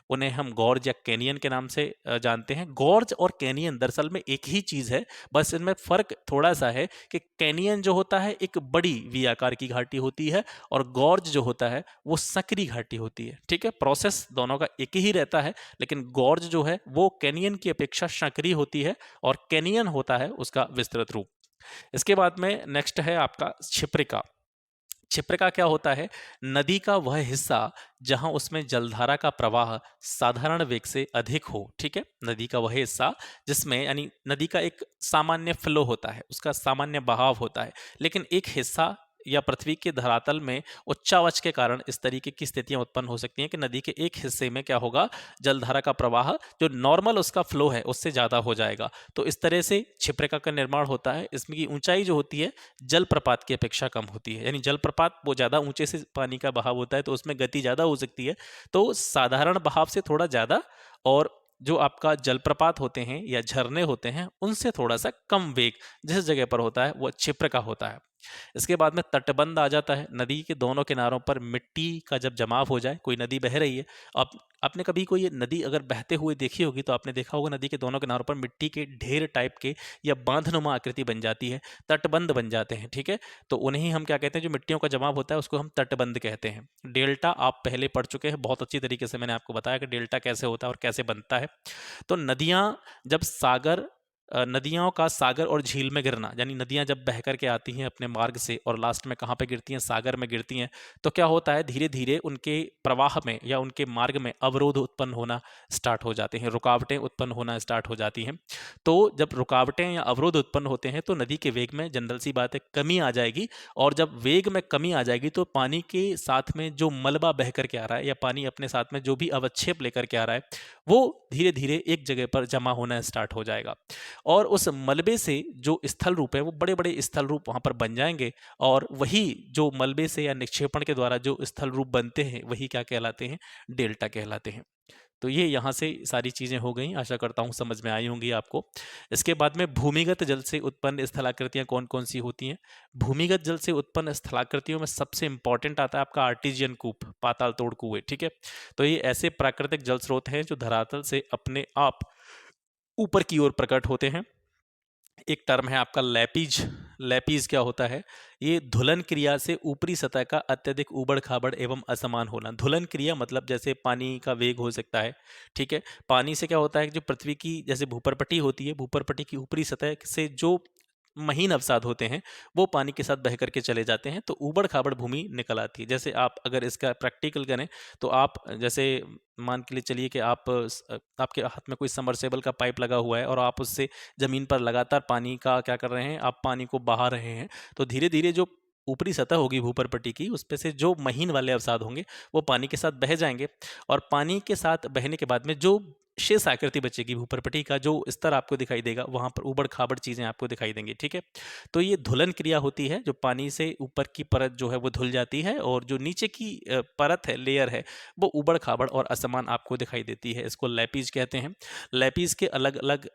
उन्हें हम गॉर्ज या कैनियन के नाम से जानते हैं। गॉर्ज और कैनियन दरअसल में एक ही चीज है, बस इनमें फर्क थोड़ा सा है कि कैनियन जो होता है एक बड़ी वी आकार की घाटी होती है और गॉर्ज जो होता है वो सकरी घाटी होती है, ठीक है। प्रोसेस दोनों का एक ही रहता है, लेकिन गॉर्ज जो है वो कैनियन की अपेक्षा संकरी होती है और कैनियन होता है उसका विस्तृत रूप। इसके बाद में नेक्स्ट है आपका क्षिप्रिका। क्षिप्रिका क्या होता है? नदी का वह हिस्सा जहां उसमें जलधारा का प्रवाह साधारण वेग से अधिक हो, ठीक है। नदी का वह हिस्सा जिसमें, यानी नदी का एक सामान्य फ्लो होता है, उसका सामान्य बहाव होता है, लेकिन एक हिस्सा या पृथ्वी के धरातल में उच्चावच के कारण इस तरीके की स्थितियां उत्पन्न हो सकती हैं कि नदी के एक हिस्से में क्या होगा, जलधारा का प्रवाह जो नॉर्मल उसका फ्लो है उससे ज्यादा हो जाएगा। तो इस तरह से क्षिप्रिका का निर्माण होता है। इसमें की ऊंचाई जो होती है जलप्रपात की अपेक्षा कम होती है, यानी जलप्रपात वो ज्यादा ऊंचे से पानी का बहाव होता है तो उसमें गति ज्यादा हो सकती है, तो साधारण बहाव से थोड़ा ज्यादा। और जो आपका जलप्रपात होते हैं या झरने होते हैं उनसे थोड़ा सा कम वेग जिस जगह पर होता है वो क्षिप्रिका होता है। इसके बाद में तटबंध आ जाता है। नदी के दोनों किनारों पर मिट्टी का जब जमाव हो जाए, कोई नदी बह रही है, आप आपने कभी कोई नदी अगर बहते हुए देखी होगी तो आपने देखा होगा नदी के दोनों किनारों पर मिट्टी के ढेर टाइप के या बांधनुमा आकृति बन जाती है, तटबंध बन जाते हैं, ठीक है। तो उन्हें हम क्या कहते हैं, जो मिट्टियों का जमाव होता है उसको हम तटबंध कहते हैं। डेल्टा आप पहले पढ़ चुके हैं, बहुत अच्छी तरीके से मैंने आपको बताया कि डेल्टा कैसे होता है और कैसे बनता है। तो नदियां जब नदियों का सागर और झील में गिरना, यानी नदियां जब बह करके आती हैं अपने मार्ग से और लास्ट में कहाँ पे गिरती हैं, सागर में गिरती हैं, तो क्या होता है, धीरे धीरे उनके प्रवाह में या उनके मार्ग में अवरोध उत्पन्न होना स्टार्ट हो जाते हैं, रुकावटें उत्पन्न होना स्टार्ट हो जाती हैं। तो जब रुकावटें या अवरोध उत्पन्न होते हैं तो नदी के वेग में जनरल सी बात है कमी आ जाएगी। और जब वेग में कमी आ जाएगी तो पानी के साथ में जो मलबा बह करके आ रहा है या पानी अपने साथ में जो भी अवक्षेप लेकर के आ रहा है वो धीरे धीरे एक जगह पर जमा होना स्टार्ट हो जाएगा। और उस मलबे से जो स्थल रूप है वो बड़े बड़े स्थल रूप वहां पर बन जाएंगे। और वही जो मलबे से या निक्षेपण के द्वारा जो स्थल रूप बनते हैं वही क्या कहलाते हैं, डेल्टा कहलाते हैं। तो ये यहाँ से सारी चीजें हो गई, आशा करता हूँ समझ में आई होंगी आपको। इसके बाद में भूमिगत जल से उत्पन्न स्थलाकृतियां कौन कौन सी होती हैं? भूमिगत जल से उत्पन्न स्थलाकृतियों में सबसे इंपॉर्टेंट आता है आपका आर्टिजियन कूप, पाताल तोड़ कुएं, ठीक है। तो ये ऐसे प्राकृतिक जल स्रोत हैं जो धरातल से अपने आप ऊपर की ओर प्रकट होते हैं। एक टर्म है आपका लैपीज। लैपीज क्या होता है? ये धुलन क्रिया से ऊपरी सतह का अत्यधिक उबड़ खाबड़ एवं असमान होना। धुलन क्रिया मतलब जैसे पानी का वेग हो सकता है, ठीक है। पानी से क्या होता है कि जो पृथ्वी की जैसे भूपरपट्टी होती है, भूपरपट्टी की ऊपरी सतह से जो महीन अवसाद होते हैं वो पानी के साथ बह करके चले जाते हैं, तो ऊबड़ खाबड़ भूमि निकल आती है। जैसे आप अगर इसका प्रैक्टिकल करें तो आप जैसे मान के लिए चलिए कि आपके हाथ में कोई सबमर्सिबल का पाइप लगा हुआ है और आप उससे ज़मीन पर लगातार पानी का क्या कर रहे हैं, आप पानी को बहा रहे हैं, तो धीरे धीरे जो ऊपरी सतह होगी भूपर पट्टी की, उस पे से जो महीन वाले अवसाद होंगे वो पानी के साथ बह जाएंगे, और पानी के साथ बहने के बाद में जो शेष आकृति बचेगी भूपर पट्टी का जो स्तर आपको दिखाई देगा, वहां पर ऊबड़ खाबड़ चीजें आपको दिखाई देंगी। ठीक है, तो ये धुलन क्रिया होती है, जो पानी से ऊपर की परत जो है वो धुल जाती है और जो नीचे की परत है, लेयर है, वो ऊबड़ खाबड़ और असमान आपको दिखाई देती है। इसको लैपीज कहते हैं। लैपीज के अलग अलग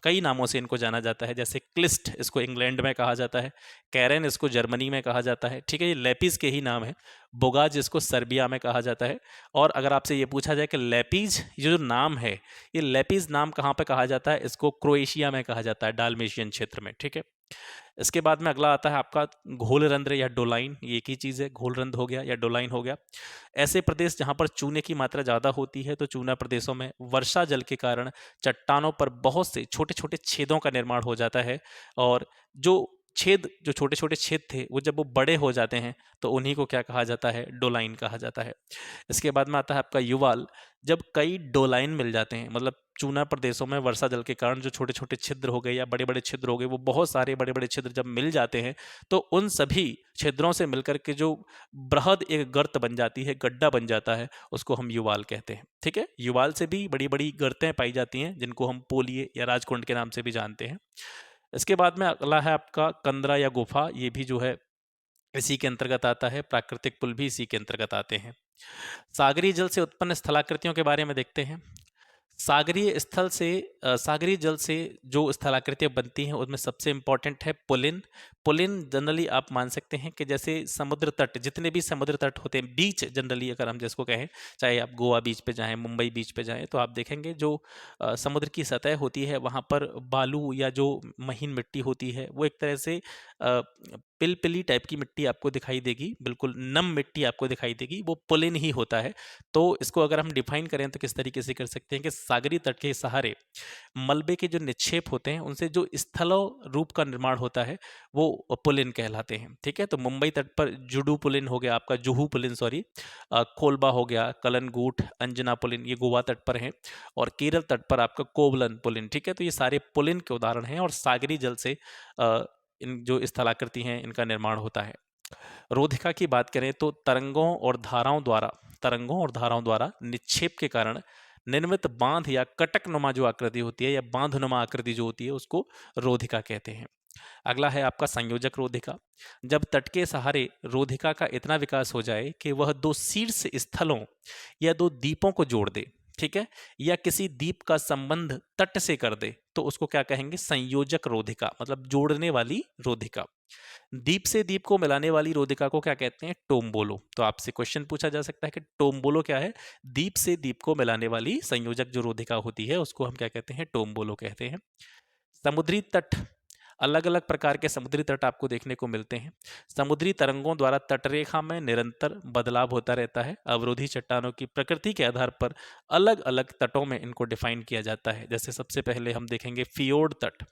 कई नामों से इनको जाना जाता है, जैसे क्लिस्ट इसको इंग्लैंड में कहा जाता है, कैरेन इसको जर्मनी में कहा जाता है। ठीक है, ये लैपीज के ही नाम है। बोगाज इसको सर्बिया में कहा जाता है। और अगर आपसे ये पूछा जाए कि लैपीज ये जो नाम है, ये लैपीज नाम कहाँ पे कहा जाता है, इसको क्रोएशिया में कहा जाता है, डालमेशियन क्षेत्र में। ठीक है, इसके बाद में अगला आता है आपका घोलरंध्र या डोलाइन। ये एक ही चीज़ है, घोलरंध्र हो गया या डोलाइन हो गया। ऐसे प्रदेश जहाँ पर चूने की मात्रा ज़्यादा होती है, तो चूना प्रदेशों में वर्षा जल के कारण चट्टानों पर बहुत से छोटे छोटे छेदों का निर्माण हो जाता है, और जो छोटे छोटे छेद थे वो जब वो बड़े हो जाते हैं तो उन्हीं को क्या कहा जाता है, डोलाइन कहा जाता है। इसके बाद में आता है आपका युवाल। जब कई डोलाइन मिल जाते हैं, मतलब चूना प्रदेशों में वर्षा जल के कारण जो छोटे छोटे छिद्र हो गए या बड़े बड़े छिद्र हो गए, वो बहुत सारे बड़े बड़े छिद्र जब मिल जाते हैं तो उन सभी छिद्रों से मिलकर के जो बृहद एक गर्त बन जाती है, गड्ढा बन जाता है, उसको हम युवाल कहते हैं। ठीक है, युवाल से भी बड़ी बड़ी गर्तें पाई जाती हैं, जिनको हम पोलिये या राजकुंड के नाम से भी जानते हैं। इसके बाद में अगला है आपका कंदरा या गुफा। ये भी जो है इसी के अंतर्गत आता है। प्राकृतिक पुल भी इसी के अंतर्गत आते हैं। सागरीय जल से उत्पन्न स्थलाकृतियों के बारे में देखते हैं। सागरीय जल से जो स्थलाकृतियां बनती हैं उनमें सबसे इंपॉर्टेंट है पुलिन। पुलिन जनरली आप मान सकते हैं कि जैसे समुद्र तट, जितने भी समुद्र तट होते हैं, बीच जनरली अगर हम जिसको कहें, चाहे आप गोवा बीच पे जाएं, मुंबई बीच पे जाएं, तो आप देखेंगे जो समुद्र की सतह होती है वहाँ पर बालू या जो महीन मिट्टी होती है वो एक तरह से पिलपिली टाइप की मिट्टी आपको दिखाई देगी, बिल्कुल नम मिट्टी आपको दिखाई देगी, वो पुलिन ही होता है। तो इसको अगर हम डिफाइन करें तो किस तरीके से कर सकते हैं कि सागरीय तट के सहारे मलबे के जो निक्षेप होते हैं उनसे जो स्थलो रूप का निर्माण होता है वो पुलिन कहलाते हैं। ठीक है, तो मुंबई तट पर जुडू पुलिन हो गया आपका, जुहू पुलिन सॉरी, कोलबा हो गया, कलनगूट, अंजना पुलिन, ये गोवा तट पर हैं, और केरल तट पर आपका कोवलन पुलिन। ठीक है, तो ये सारे पुलिन के उदाहरण हैं और सागरी जल से इन जो स्थलाकृति हैं इनका निर्माण होता है। रोधिका की बात करें तो तरंगों और धाराओं द्वारा निक्षेप के कारण निर्मित बांध या कटक नुमा जो आकृति होती है या बांध नुमा आकृति जो होती है उसको रोधिका कहते हैं। अगला है आपका संयोजक रोधिका। जब तट के सहारे रोधिका का इतना विकास हो जाए कि वह दो शीर्ष स्थलों या दो द्वीपों को जोड़ दे, ठीक है, या किसी द्वीप का संबंध तट से कर दे, तो उसको क्या कहेंगे, संयोजक रोधिका, मतलब जोड़ने वाली रोधिका। द्वीप से द्वीप को मिलाने वाली रोधिका को क्या कहते हैं, टोम्बोलो। तो आपसे क्वेश्चन पूछा जा सकता है कि टोम्बोलो क्या है। द्वीप से द्वीप को मिलाने वाली संयोजक जो रोधिका होती है उसको हम क्या कहते हैं, टोम्बोलो कहते हैं। समुद्री तट, अलग अलग प्रकार के समुद्री तट आपको देखने को मिलते हैं। समुद्री तरंगों द्वारा तटरेखा में निरंतर बदलाव होता रहता है। अवरोधी चट्टानों की प्रकृति के आधार पर अलग अलग तटों में इनको डिफाइन किया जाता है। जैसे सबसे पहले हम देखेंगे फियोर्ड तट।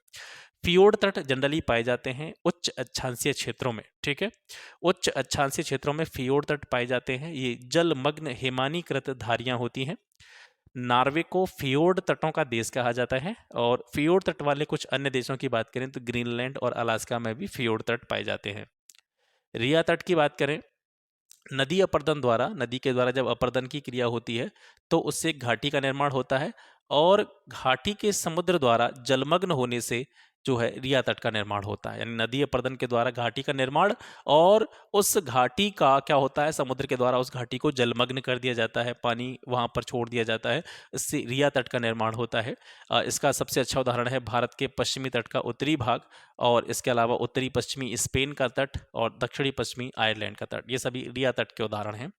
फियोर्ड तट जनरली पाए जाते हैं उच्च अक्षांशीय क्षेत्रों में। ठीक है, उच्च अक्षांशीय क्षेत्रों में फियोर्ड तट पाए जाते हैं। ये जलमग्न हिमानीकृत धारियां होती हैं। नॉर्वे को फियोर्ड तटों का देश कहा जाता है, और फियोर्ड तट वाले कुछ अन्य देशों की बात करें तो ग्रीनलैंड और अलास्का में भी फियोर्ड तट पाए जाते हैं। रिया तट की बात करें, नदी के द्वारा जब अपर्दन की क्रिया होती है तो उससे घाटी का निर्माण होता है, और घाटी के समुद्र द्वारा जलमग्न होने से जो है रिया तट का निर्माण होता है। यानी नदी अपर्दन के द्वारा घाटी का निर्माण, और उस घाटी का क्या होता है, समुद्र के द्वारा उस घाटी को जलमग्न कर दिया जाता है, पानी वहां पर छोड़ दिया जाता है, इससे रिया तट का निर्माण होता है। इसका सबसे अच्छा उदाहरण है भारत के पश्चिमी तट का उत्तरी भाग, और इसके अलावा उत्तरी पश्चिमी स्पेन का तट और दक्षिणी पश्चिमी आयरलैंड का तट, ये सभी रिया तट के उदाहरण हैं।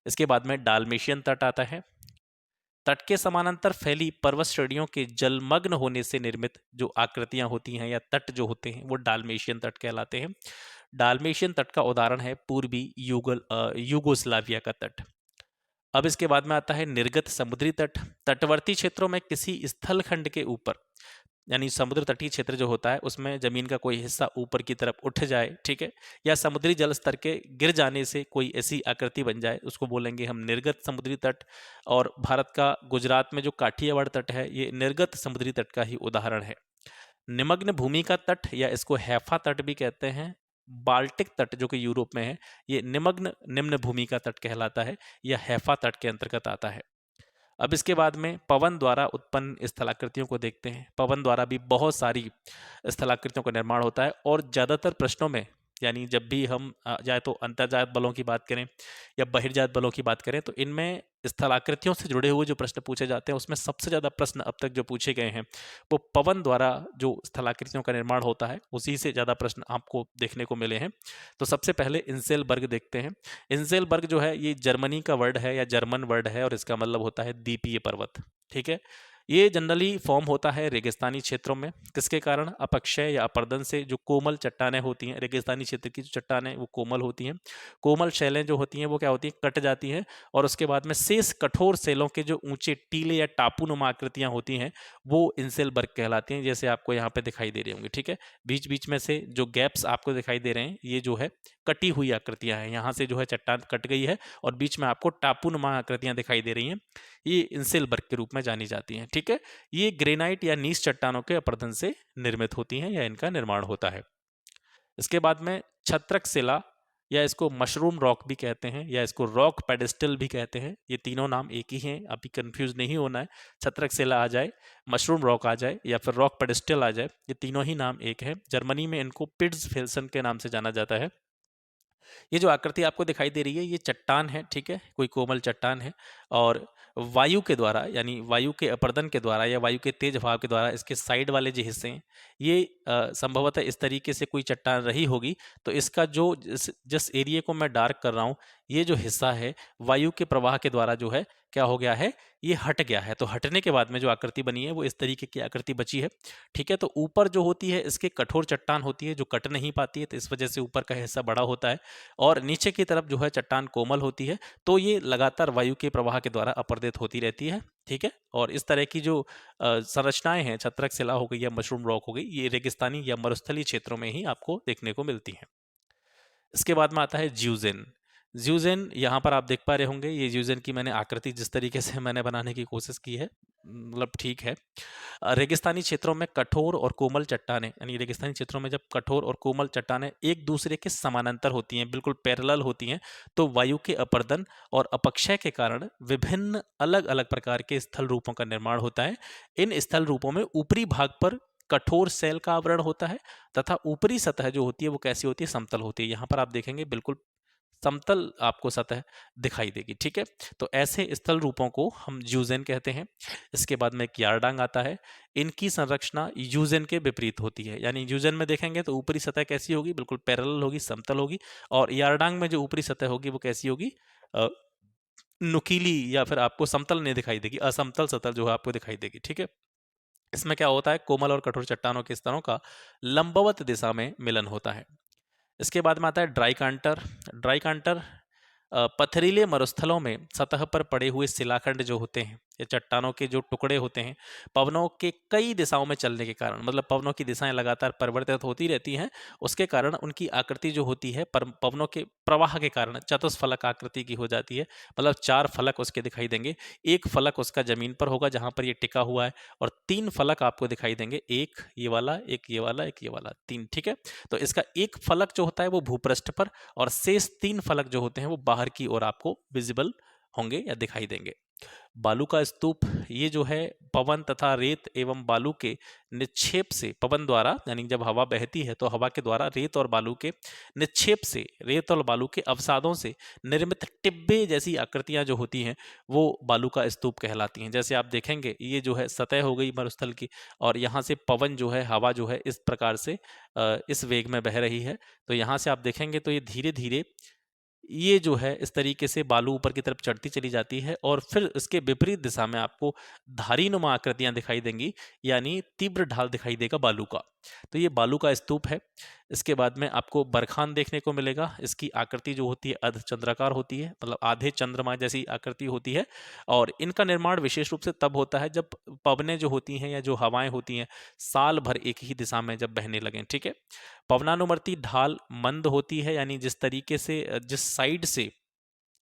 इसके बाद में डालमेशियन तट आता है। तट के समानांतर फैली पर्वत श्रेणियों के जलमग्न होने से निर्मित जो आकृतियां होती हैं या तट जो होते हैं वो डालमेशियन तट कहलाते हैं। डालमेशियन तट का उदाहरण है पूर्वी यूगोस्लाविया का तट। अब इसके बाद में आता है निर्गत समुद्री तट। तटवर्ती क्षेत्रों में किसी स्थल खंड के ऊपर यानी समुद्र तटीय क्षेत्र जो होता है उसमें जमीन का कोई हिस्सा ऊपर की तरफ उठ जाए, ठीक है, या समुद्री जल स्तर के गिर जाने से कोई ऐसी आकृति बन जाए, उसको बोलेंगे हम निर्गत समुद्री तट। और भारत का गुजरात में जो काठियावाड़ तट है ये निर्गत समुद्री तट का ही उदाहरण है। निमग्न भूमि का तट या इसको हैफा तट भी कहते हैं। बाल्टिक तट जो कि यूरोप में है, ये निमग्न निम्न भूमि का तट कहलाता है या हैफा तट के अंतर्गत आता है। अब इसके बाद में पवन द्वारा उत्पन्न स्थलाकृतियों को देखते हैं। पवन द्वारा भी बहुत सारी स्थलाकृतियों का निर्माण होता है और ज़्यादातर प्रश्नों में, यानी जब भी हम चाहे तो अंतर्जात बलों की बात करें या बहिर्जात बलों की बात करें, तो इनमें स्थलाकृतियों से जुड़े हुए जो प्रश्न पूछे जाते हैं उसमें सबसे ज़्यादा प्रश्न अब तक जो पूछे गए हैं वो पवन द्वारा जो स्थलाकृतियों का निर्माण होता है उसी से ज़्यादा प्रश्न आपको देखने को मिले हैं। तो सबसे पहले इंसेलबर्ग देखते हैं। इंसेलबर्ग जो है ये जर्मनी का वर्ड है या जर्मन वर्ड है और इसका मतलब होता है द्वीपीय पर्वत, ठीक है। ये जनरली फॉर्म होता है रेगिस्तानी क्षेत्रों में। किसके कारण? अपक्षय या अपर्दन से जो कोमल चट्टानें होती हैं, रेगिस्तानी क्षेत्र की जो चट्टानें वो कोमल होती हैं। कोमल शैलें जो होती हैं वो क्या होती हैं? कट जाती हैं और उसके बाद में शेष कठोर सेलों के जो ऊंचे टीले या टापू नुमा आकृतियां होती हैं वो इंसेलबर्ग कहलाती हैं, जैसे आपको यहाँ पे दिखाई दे रही होंगी, ठीक है। बीच बीच में से जो गैप्स आपको दिखाई दे रहे हैं ये जो है कटी हुई आकृतियां हैं। यहाँ से जो है चट्टान कट गई है और बीच में आपको टापू नुमा आकृतियां दिखाई दे रही हैं, ये इंसेलबर्ग के रूप में जानी जाती हैं, ठीक है। ये ग्रेनाइट या नीस चट्टानों के अपर्दन से निर्मित होती हैं या इनका निर्माण होता है। इसके बाद में छत्रक शिला या इसको मशरूम रॉक भी कहते हैं या इसको रॉक पेडेस्टल भी कहते हैं। ये तीनों नाम एक ही हैं, अभी कंफ्यूज नहीं होना है। छत्रक शिला आ जाए, मशरूम रॉक आ जाए या फिर रॉक पेडेस्टल आ जाए, ये तीनों ही नाम एक है। जर्मनी में इनको पिट्स फेल्सन के नाम से जाना जाता है। ये जो आकृति आपको दिखाई दे रही है ये चट्टान है, ठीक है, कोई कोमल चट्टान है और वायु के द्वारा यानी वायु के अपर्दन के द्वारा या वायु के तेज भाव के द्वारा इसके साइड वाले जो हिस्से हैं ये संभवतः इस तरीके से कोई चट्टान रही होगी। तो इसका जो जिस एरिया को मैं डार्क कर रहा हूँ ये जो हिस्सा है वायु के प्रवाह के द्वारा जो है क्या हो गया है, ये हट गया है। तो हटने के बाद में जो आकृति बनी है वो इस तरीके की आकृति बची है, ठीक है। तो ऊपर जो होती है इसके कठोर चट्टान होती है जो कट नहीं पाती है, तो इस वजह से ऊपर का हिस्सा बड़ा होता है और नीचे की तरफ जो है चट्टान कोमल होती है। तो ये लगातार वायु के प्रवाह के द्वारा अपर्दित होती रहती है, ठीक है। और इस तरह की जो संरचनाएं हैं, छत्रक शिला हो गई या मशरूम रॉक हो गई, ये रेगिस्तानी या मरुस्थलीय क्षेत्रों में ही आपको देखने को मिलती हैं। इसके बाद में आता है ज्यूजेन। ज्यूजेन यहाँ पर आप देख पा रहे होंगे, ये ज्यूजेन की मैंने आकृति जिस तरीके से मैंने बनाने की कोशिश की है मतलब ठीक है। रेगिस्तानी क्षेत्रों में कठोर और कोमल चट्टानें, यानी रेगिस्तानी क्षेत्रों में जब कठोर और कोमल चट्टानें एक दूसरे के समानांतर होती हैं, बिल्कुल पैरेलल होती हैं, तो वायु के अपर्दन और अपक्षय के कारण विभिन्न अलग अलग प्रकार के स्थल रूपों का निर्माण होता है। इन स्थल रूपों में ऊपरी भाग पर कठोर सेल का आवरण होता है तथा ऊपरी सतह जो होती है वो कैसी होती है? समतल होती है। यहाँ पर आप देखेंगे बिल्कुल समतल आपको सतह दिखाई देगी, ठीक है। तो ऐसे स्थल रूपों को हम ज्यूजेन कहते हैं। इसके बाद में एक यारडांग आता है। इनकी संरचना यूजेन के विपरीत होती है, यानी यूजेन में देखेंगे तो ऊपरी सतह कैसी होगी? बिल्कुल पैरेलल होगी, समतल होगी। और यारडांग में जो ऊपरी सतह होगी वो कैसी होगी? नुकीली या फिर आपको समतल नहीं दिखाई देगी, असमतल सतह जो है आपको दिखाई देगी, ठीक है। इसमें क्या होता है? कोमल और कठोर चट्टानों के स्तरों का लंबवत दिशा में मिलन होता है। इसके बाद में आता है ड्राई कांटर। ड्राई कांटर पथरीले मरुस्थलों में सतह पर पड़े हुए शिलाखंड जो होते हैं या चट्टानों के जो टुकड़े होते हैं, पवनों के कई दिशाओं में चलने के कारण, मतलब पवनों की दिशाएं लगातार परिवर्तित होती रहती हैं, उसके कारण उनकी आकृति जो होती है पवनों के प्रवाह के कारण चतुष्फलक आकृति की हो जाती है। मतलब 4 फलक उसके दिखाई देंगे। एक फलक उसका जमीन पर होगा जहां पर ये टिका हुआ है और 3 फलक आपको दिखाई देंगे, एक ये वाला, एक ये वाला, एक ये वाला, 3, ठीक है। तो इसका एक फलक जो होता है वो भूपृष्ठ पर और शेष 3 फलक जो होते हैं वो बाहर की ओर आपको विजिबल होंगे या दिखाई देंगे। बालू का स्तूप, ये जो है पवन तथा रेत एवं बालू के निक्षेप से, पवन द्वारा यानी जब हवा बहती है तो हवा के द्वारा रेत और बालू के निक्षेप से, रेत और बालू के अवसादों से निर्मित टिब्बे जैसी आकृतियां जो होती हैं वो बालू का स्तूप कहलाती हैं। जैसे आप देखेंगे ये जो है सतह हो गई मरुस्थल की और यहाँ से पवन जो है, हवा जो है इस प्रकार से इस वेग में बह रही है। तो यहाँ से आप देखेंगे तो ये धीरे धीरे ये जो है इस तरीके से बालू ऊपर की तरफ चढ़ती चली जाती है और फिर इसके विपरीत दिशा में आपको धारी नुमा आकृतियां दिखाई देंगी, यानी तीव्र ढाल दिखाई देगा बालू का। तो ये बालू का स्तूप है। इसके बाद में आपको बरखान देखने को मिलेगा। इसकी आकृति जो होती है अर्धचंद्राकार होती है, मतलब आधे चंद्रमा जैसी आकृति होती है। और इनका निर्माण विशेष रूप से तब होता है जब पवनें जो होती हैं या जो हवाएं होती हैं साल भर एक ही दिशा में जब बहने लगें। ठीक है। पवनानुवर्ती ढाल मंद होती है, यानी जिस तरीके से जिस साइड से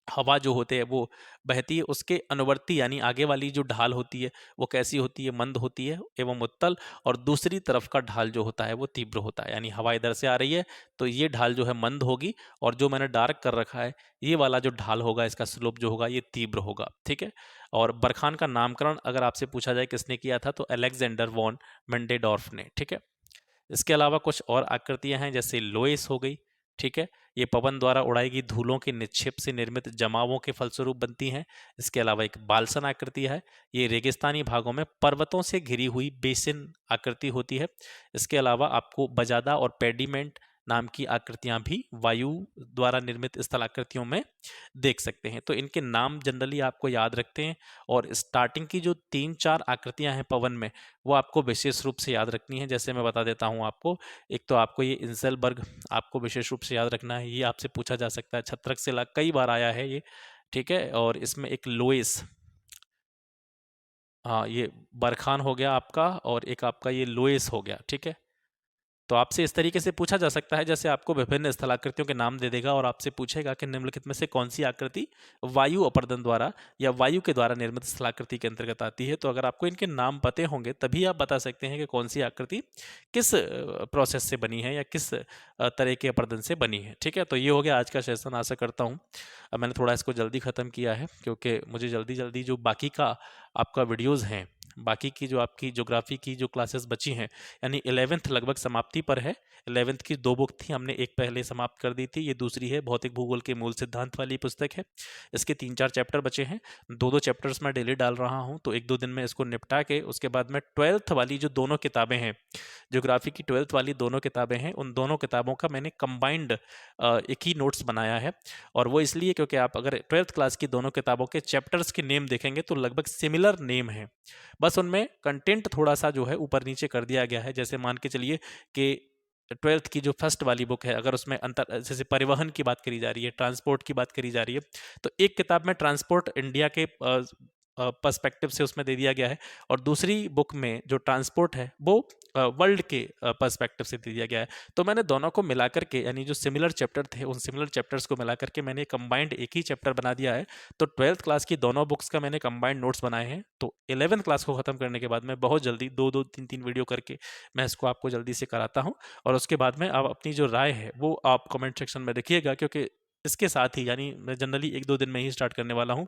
हवा जो होते हैं वो बहती है उसके अनुवर्ती यानी आगे वाली जो ढाल होती है वो कैसी होती है, मंद होती है एवं उत्तल। और दूसरी तरफ का ढाल जो होता है वो तीव्र होता है, यानी हवा इधर से आ रही है तो ये ढाल जो है मंद होगी, और जो मैंने डार्क कर रखा है ये वाला जो ढाल होगा इसका स्लोप जो होगा ये तीव्र होगा। ठीक है। और बरखान का नामकरण अगर आपसे पूछा जाए किसने किया था, तो अलेक्जेंडर वॉन मेंडेडॉर्फ ने। ठीक है। इसके अलावा कुछ और आकृतियां हैं, जैसे लोएस हो गई। ठीक है। ये पवन द्वारा उड़ाई गई धूलों के निक्षेप से निर्मित जमावों के फलस्वरूप बनती हैं। इसके अलावा एक बालसन आकृति है। ये रेगिस्तानी भागों में पर्वतों से घिरी हुई बेसिन आकृति होती है। इसके अलावा आपको बजादा और पेडिमेंट नाम की आकृतियां भी वायु द्वारा निर्मित स्थल आकृतियों में देख सकते हैं। तो इनके नाम जनरली आपको याद रखते हैं, और स्टार्टिंग की जो 3-4 आकृतियां हैं पवन में वो आपको विशेष रूप से याद रखनी है। जैसे मैं बता देता हूं आपको, एक तो आपको ये इंसेलबर्ग आपको विशेष रूप से याद रखना है, ये आपसे पूछा जा सकता है, छत्रक शिला कई बार आया है ये। ठीक है। और इसमें एक लोएस, हाँ ये बरखान हो गया आपका, और एक आपका ये लोएस हो गया। ठीक है। तो आपसे इस तरीके से पूछा जा सकता है, जैसे आपको विभिन्न स्थलाकृतियों के नाम दे देगा और आपसे पूछेगा कि निम्नलिखित में से कौन सी आकृति वायु अपर्दन द्वारा या वायु के द्वारा निर्मित स्थलाकृति के अंतर्गत आती है। तो अगर आपको इनके नाम पते होंगे तभी आप बता सकते हैं कि कौन सी आकृति किस प्रोसेस से बनी है या किस तरह के अपर्दन से बनी है। ठीक है। तो ये हो गया आज का सेशन। आशा करता हूँ अब मैंने थोड़ा इसको जल्दी ख़त्म किया है, क्योंकि मुझे जल्दी जल्दी जो बाकी का आपका वीडियोज़ हैं, बाकी की जो आपकी ज्योग्राफी की जो क्लासेस बची हैं, यानी 11th लगभग समाप्ति पर है। 11th की 2 बुक थी, हमने एक पहले समाप्त कर दी थी, ये दूसरी है भौतिक भूगोल के मूल सिद्धांत वाली पुस्तक है। इसके 3-4 चैप्टर बचे हैं, 2-2 चैप्टर्स मैं डेली डाल रहा हूँ, तो 1-2 दिन में इसको निपटा के उसके बाद में 12th वाली जो दोनों किताबें हैं, ज्योग्राफी की 12th वाली दोनों किताबें हैं, उन दोनों किताबों का मैंने कंबाइंड एक ही नोट्स बनाया है। और वो इसलिए क्योंकि आप अगर 12th क्लास की दोनों किताबों के चैप्टर्स के नेम देखेंगे तो लगभग सिमिलर नेम है, बस उनमें कंटेंट थोड़ा सा जो है ऊपर नीचे कर दिया गया है। जैसे मान के चलिए कि 12th की जो फर्स्ट वाली बुक है, अगर उसमें अंतर जैसे परिवहन की बात करी जा रही है, ट्रांसपोर्ट की बात करी जा रही है, तो एक किताब में ट्रांसपोर्ट इंडिया के पर्सपेक्टिव से उसमें दे दिया गया है, और दूसरी बुक में जो ट्रांसपोर्ट है वो वर्ल्ड के पर्सपेक्टिव से दे दिया गया है। तो मैंने दोनों को मिलाकर के, यानी जो सिमिलर चैप्टर थे उन सिमिलर चैप्टर्स को मिलाकर के मैंने कंबाइंड एक ही चैप्टर बना दिया है। तो 12th क्लास की दोनों बुक्स का मैंने कंबाइंड नोट्स बनाए हैं। तो 11th क्लास को ख़त्म करने के बाद मैं बहुत जल्दी 2-2 3-3 वीडियो करके मैं इसको आपको जल्दी से कराता हूँ, और उसके बाद में आप अपनी जो राय है वो आप कमेंट सेक्शन में देखिएगा, क्योंकि इसके साथ ही यानी मैं जनरली 1-2 दिन में ही स्टार्ट करने वाला हूँ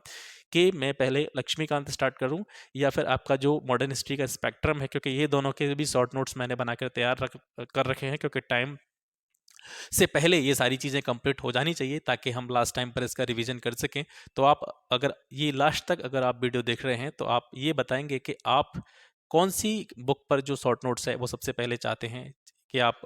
कि मैं पहले लक्ष्मीकांत स्टार्ट करूं या फिर आपका जो मॉडर्न हिस्ट्री का स्पेक्ट्रम है, क्योंकि ये दोनों के भी शॉर्ट नोट्स मैंने बनाकर तैयार कर रखे हैं, क्योंकि टाइम से पहले ये सारी चीज़ें कंप्लीट हो जानी चाहिए ताकि हम लास्ट टाइम पर इसका रिवीजन कर सकें। तो आप अगर ये लास्ट तक अगर आप वीडियो देख रहे हैं तो आप ये बताएंगे कि आप कौन सी बुक पर जो शॉर्ट नोट्स है वो सबसे पहले चाहते हैं कि आप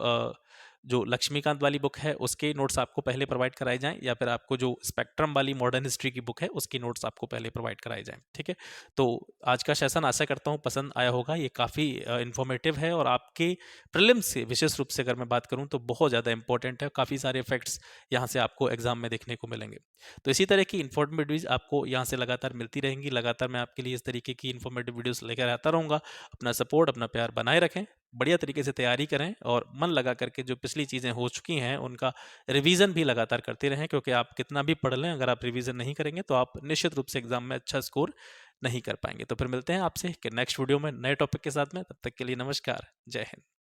जो लक्ष्मीकांत वाली बुक है उसके नोट्स आपको पहले प्रोवाइड कराए जाएं, या फिर आपको जो स्पेक्ट्रम वाली मॉडर्न हिस्ट्री की बुक है उसकी नोट्स आपको पहले प्रोवाइड कराए जाएं। ठीक है। तो आज का सेशन आशा करता हूँ पसंद आया होगा। ये काफ़ी इन्फॉर्मेटिव है, और आपके प्रीलिम्स से विशेष रूप से अगर मैं बात करूँ तो बहुत ज़्यादा इंपॉर्टेंट है। काफ़ी सारे फैक्ट्स यहाँ से आपको एग्जाम में देखने को मिलेंगे। तो इसी तरह की इन्फॉर्मेटिव वीडियोज़ आपको यहाँ से लगातार मिलती रहेंगी। लगातार मैं आपके लिए इस तरीके की इन्फॉर्मेटिव वीडियोज़ लेकर आता रहूँगा। अपना सपोर्ट, अपना प्यार बनाए रखें, बढ़िया तरीके से तैयारी करें, और मन लगा करके जो पिछली चीज़ें हो चुकी हैं उनका रिवीजन भी लगातार करते रहें, क्योंकि आप कितना भी पढ़ लें अगर आप रिवीजन नहीं करेंगे तो आप निश्चित रूप से एग्जाम में अच्छा स्कोर नहीं कर पाएंगे। तो फिर मिलते हैं आपसे नेक्स्ट वीडियो में नए टॉपिक के साथ में। तब तक के लिए नमस्कार, जय हिंद।